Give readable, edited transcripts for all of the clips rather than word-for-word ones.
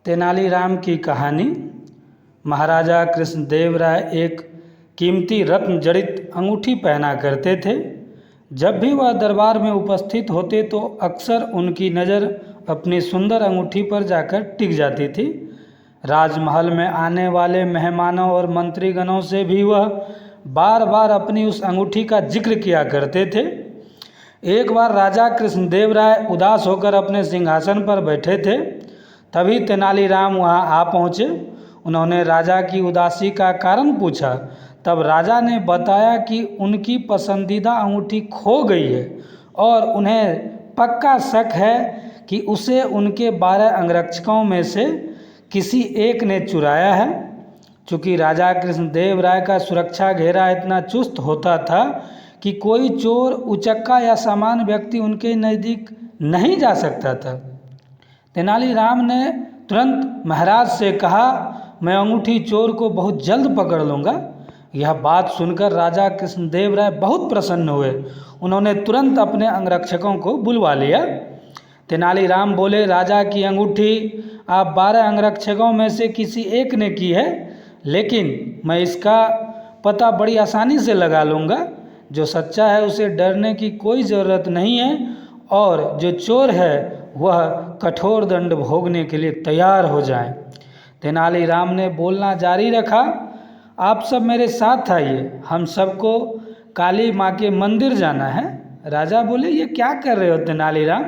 तेनालीराम की कहानी। महाराजा कृष्णदेव राय एक कीमती रत्न जड़ित अंगूठी पहना करते थे। जब भी वह दरबार में उपस्थित होते तो अक्सर उनकी नज़र अपनी सुंदर अंगूठी पर जाकर टिक जाती थी। राजमहल में आने वाले मेहमानों और मंत्रीगणों से भी वह बार बार अपनी उस अंगूठी का जिक्र किया करते थे। एक बार राजा कृष्णदेव राय उदास होकर अपने सिंहासन पर बैठे थे, तभी तेनालीराम वहां आ पहुँचे। उन्होंने राजा की उदासी का कारण पूछा। तब राजा ने बताया कि उनकी पसंदीदा अंगूठी खो गई है और उन्हें पक्का शक है कि उसे उनके 12 अंगरक्षकों में से किसी एक ने चुराया है। चूँकि राजा कृष्णदेव राय का सुरक्षा घेरा इतना चुस्त होता था कि कोई चोर, उचक्का या सामान्य व्यक्ति उनके नज़दीक नहीं जा सकता था। तेनालीराम ने तुरंत महाराज से कहा, मैं अंगूठी चोर को बहुत जल्द पकड़ लूँगा। यह बात सुनकर राजा कृष्णदेव राय बहुत प्रसन्न हुए। उन्होंने तुरंत अपने अंगरक्षकों को बुलवा लिया। तेनालीराम बोले, राजा की अंगूठी आप 12 अंगरक्षकों में से किसी एक ने की है, लेकिन मैं इसका पता बड़ी आसानी से लगा लूँगा। जो सच्चा है उसे डरने की कोई ज़रूरत नहीं है और जो चोर है वह कठोर दंड भोगने के लिए तैयार हो जाए। तेनालीराम ने बोलना जारी रखा, आप सब मेरे साथ आइए, हम सबको काली माँ के मंदिर जाना है। राजा बोले, ये क्या कर रहे हो तेनालीराम?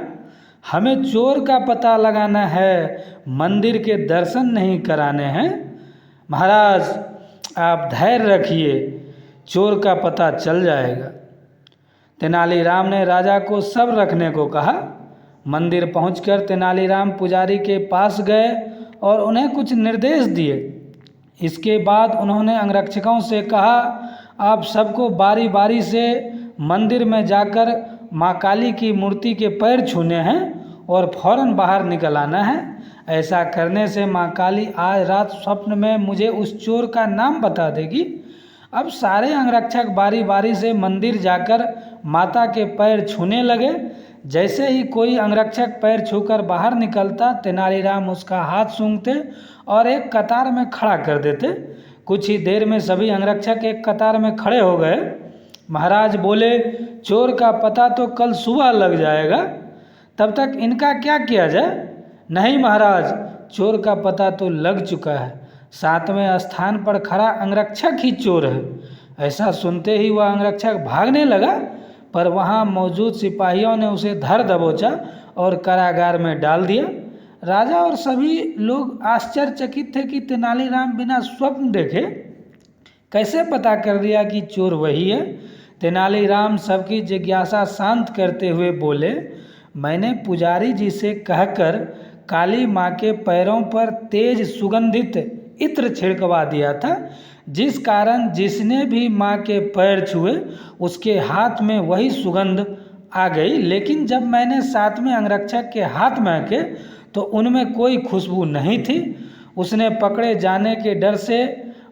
हमें चोर का पता लगाना है, मंदिर के दर्शन नहीं कराने हैं। महाराज आप धैर्य रखिए, चोर का पता चल जाएगा। तेनालीराम ने राजा को सब रखने को कहा। मंदिर पहुंचकर तेनालीराम पुजारी के पास गए और उन्हें कुछ निर्देश दिए। इसके बाद उन्होंने अंगरक्षकों से कहा, आप सबको बारी बारी से मंदिर में जाकर माँ काली की मूर्ति के पैर छूने हैं और फौरन बाहर निकल आना है। ऐसा करने से माँ काली आज रात स्वप्न में मुझे उस चोर का नाम बता देगी। अब सारे अंगरक्षक बारी बारी से मंदिर जाकर माता के पैर छूने लगे। जैसे ही कोई अंगरक्षक पैर छूकर बाहर निकलता, तेनालीराम उसका हाथ सूंघते और एक कतार में खड़ा कर देते। कुछ ही देर में सभी अंगरक्षक एक कतार में खड़े हो गए। महाराज बोले, चोर का पता तो कल सुबह लग जाएगा, तब तक इनका क्या किया जाए? नहीं महाराज, चोर का पता तो लग चुका है, 7वें स्थान पर खड़ा अंगरक्षक ही चोर है। ऐसा सुनते ही वह अंगरक्षक भागने लगा, पर वहां मौजूद सिपाहियों ने उसे धर दबोचा और कारागार में डाल दिया। राजा और सभी लोग आश्चर्यचकित थे कि तेनालीराम बिना स्वप्न देखे कैसे पता कर दिया कि चोर वही है। तेनालीराम सबकी जिज्ञासा शांत करते हुए बोले, मैंने पुजारी जी से कहकर काली माँ के पैरों पर तेज सुगंधित इत्र छिड़कवा दिया था, जिस कारण जिसने भी माँ के पैर छुए उसके हाथ में वही सुगंध आ गई। लेकिन जब मैंने 7वें अंगरक्षक के हाथ महके तो उनमें कोई खुशबू नहीं थी। उसने पकड़े जाने के डर से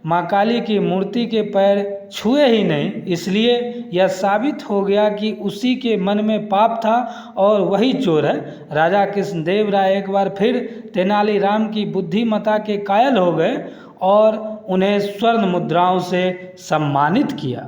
माँ काली की मूर्ति के पैर छुए ही नहीं, इसलिए यह साबित हो गया कि उसी के मन में पाप था और वही चोर है। राजा कृष्णदेव राय एक बार फिर तेनालीराम की बुद्धिमत्ता के कायल हो गए और उन्हें स्वर्ण मुद्राओं से सम्मानित किया।